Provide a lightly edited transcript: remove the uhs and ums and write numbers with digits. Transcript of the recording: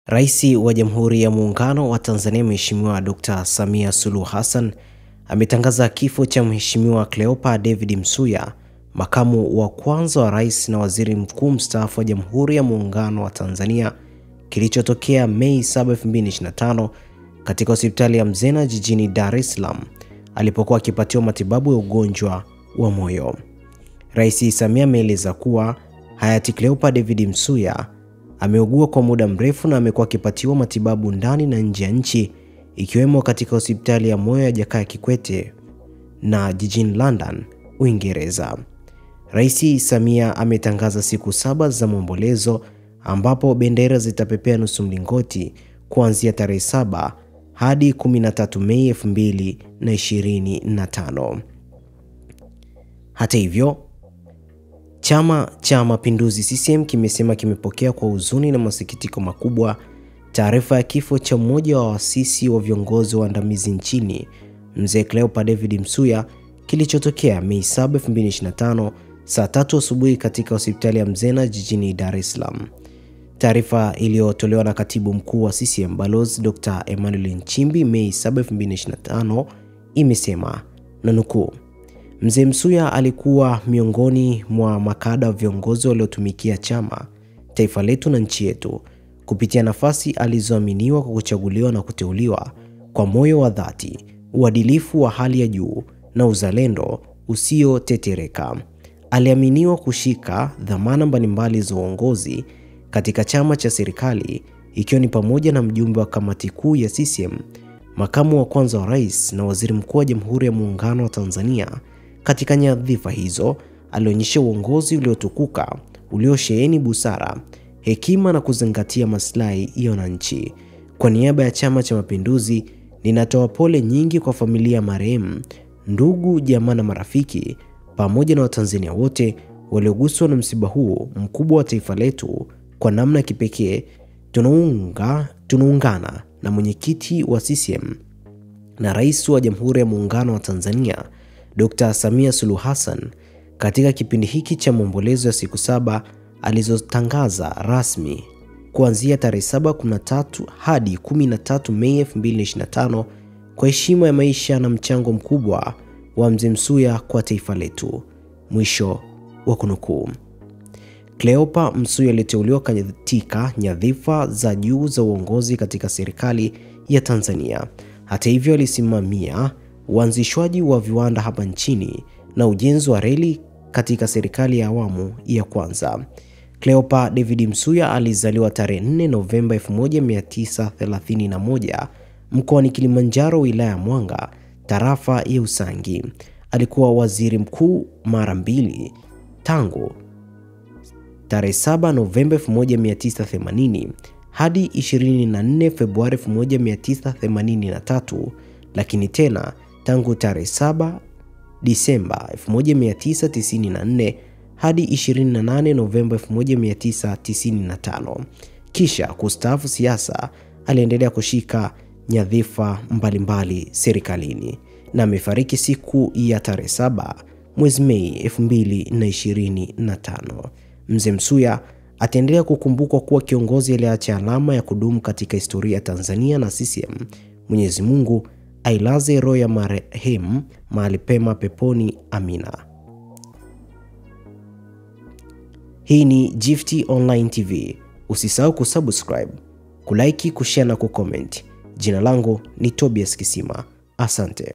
Rais wa Jamhuri ya Muungano wa Tanzania Mheshimiwa Dr. Samia Suluhu Hassan ametangaza kifo cha Mheshimiwa Cleopa David Msuya, makamu wa kwanza wa rais na waziri mkuu mstaafu wa Jamhuri ya Muungano wa Tanzania, kilichotokea Mei 7, 2025 katika hospitali ya Mzena jijini Dar es Salaam alipokuwa akipatiwa matibabu ya ugonjwa wa moyo. Rais Samia ameeleza kuwa hayati Cleopa David Msuya ameugua kwa muda mrefu na amekuwa akipatiwa matibabu ndani na nje ya nchi, ikiwemo katika hospitali ya moyo ya Jakaya Kikwete na jijini London, Uingereza. Rais Samia ametangaza siku 7 za maombolezo ambapo bendera zitapepea nusu mlingoti kuanzia tarehe 7 hadi 13 Mei 2025. Hata hivyo, Chama cha Mapinduzi CCM kimesema kimepokea kwa huzuni na masikitiko makubwa taarifa ya kifo cha mmoja wa waasisi wa viongozi waandamizi nchini, Mzee Cleopa David Msuya, kilichotokea Mei 7, 2025 saa 3 asubuhi katika hospitali ya Mzena jijini Dar es Salaam. Taarifa iliyotolewa na Katibu Mkuu wa CCM Balozi Dr. Emmanuel Nchimbi Mei 7, 2025 imesema, na nukuu, Mzee Msuya alikuwa miongoni mwa makada wa viongozi waliotumikia chama, taifa letu na nchi yetu kupitia nafasi alizoaminiwa kwa kuchaguliwa na kuteuliwa kwa moyo wa dhati, uadilifu wa hali ya juu na uzalendo usiotetereka. Aliaminiwa kushika dhamana mbalimbali za uongozi katika chama cha serikali, ikiwa ni pamoja na mjumbe wa kamati kuu ya CCM, makamu wa kwanza wa rais na waziri mkuu wa Jamhuri ya Muungano wa Tanzania. Katika nyadhifa hizo alionyesha uongozi uliotukuka, uliosheheni busara, hekima na kuzingatia maslahi ya wananchi. Kwa niaba ya Chama cha Mapinduzi, ninatoa pole nyingi kwa familia ya marehemu, ndugu, jamaa na marafiki pamoja na Watanzania wote walioguswa na msiba huu mkubwa wa taifa letu. Kwa namna kipekee tunaungana na mwenyekiti wa CCM na rais wa Jamhuri ya Muungano wa Tanzania Dr. Samia Suluhu Hassan katika kipindi hiki cha maombolezo ya siku 7 alizotangaza rasmi kuanzia tarehe 7, 13 hadi 13 Mei 2025 kwa heshima ya maisha na mchango mkubwa wa Mzee Msuya kwa taifa letu. Mwisho wa kunukuu. Cleopa Msuya aliteuliwa katika nyadhifa za juu za uongozi katika serikali ya Tanzania. Hata hivyo, alisimamia uanzishwaji wa viwanda hapa nchini na ujenzi wa reli katika serikali ya awamu ya kwanza. Cleopa David Msuya alizaliwa tarehe 4 Novemba 1931 mkoani Kilimanjaro, wilaya ya Mwanga, tarafa ya Usangi. Alikuwa waziri mkuu mara 2 tangu tarehe 7 Novemba 1980 hadi 24 Februari 1983, lakini tena tangu tarehe 7 Disemba 1994 hadi 28 Novemba 1995. Kisha kustaafu siasa, aliendelea kushika nyadhifa mbalimbali serikalini na amefariki siku ya tarehe 7 mwezi Mei 2025. Mzee Msuya ataendelea kukumbukwa kuwa kiongozi aliyeacha alama ya kudumu katika historia ya Tanzania na CCM. Mwenyezi Mungu ailaze roho ya marehemu mahali pema peponi, amina. Hii ni Gift Online TV. Usisahau kusubscribe, kulike, kushare na kucomment. Jina langu ni Tobias Kisima. Asante.